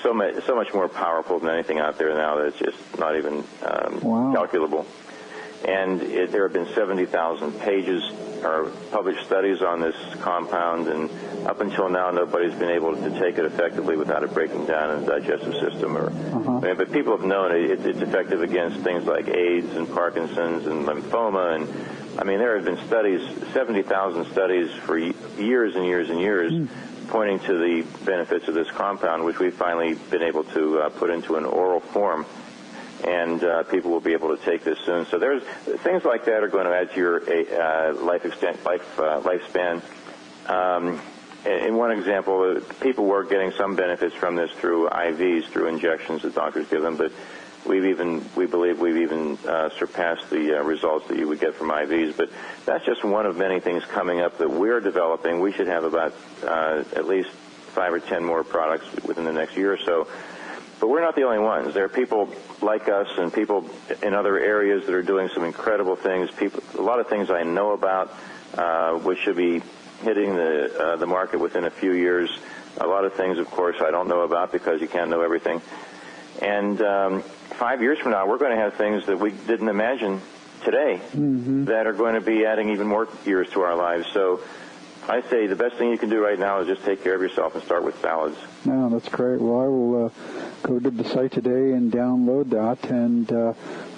[SPEAKER 2] so much more powerful than anything out there now that it's just not even calculable. And there have been 70,000 pages or published studies on this compound, and up until now nobody's been able to take it effectively without it breaking down in the digestive system. But people have known it's effective against things like AIDS and Parkinson's and lymphoma, and there have been studies, 70,000 studies for years and years and years, pointing to the benefits of this compound, which we've finally been able to put into an oral form, and people will be able to take this soon. So there's things like that are going to add to your lifespan. In one example, people were getting some benefits from this through IVs, through injections that doctors give them, but we believe we've even surpassed the results that you would get from IVs. But that's just one of many things coming up that we're developing. We should have about at least 5 or 10 more products within the next year or so. But we're not the only ones. There are people like us and people in other areas that are doing some incredible things. A lot of things I know about, which should be hitting the market within a few years. A lot of things, of course, I don't know about because you can't know everything. And 5 years from now, we're going to have things that we didn't imagine today that are going to be adding even more years to our lives. So I say the best thing you can do right now is just take care of yourself and start with salads.
[SPEAKER 1] No, that's great. Well, I will go to the site today and download that, and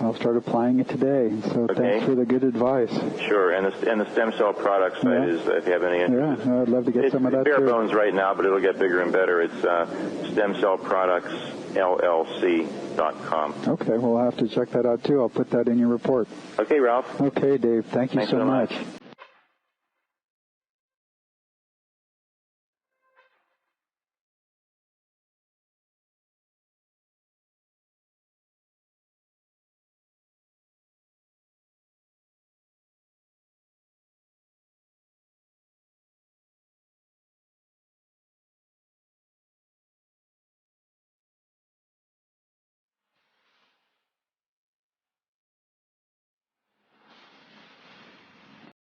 [SPEAKER 1] I'll start applying it today. So thanks for the good advice.
[SPEAKER 2] Sure, and the Stem Cell Products site is, if you have any interest.
[SPEAKER 1] Yeah, I'd love to get some of that
[SPEAKER 2] too. It's bare bones right now, but it'll get bigger and better. It's stemcellproductsllc.com. Okay, well, I'll have to check that out too. I'll put that in your report. Okay, Ralph.
[SPEAKER 1] Okay, Dave. Thank you so much.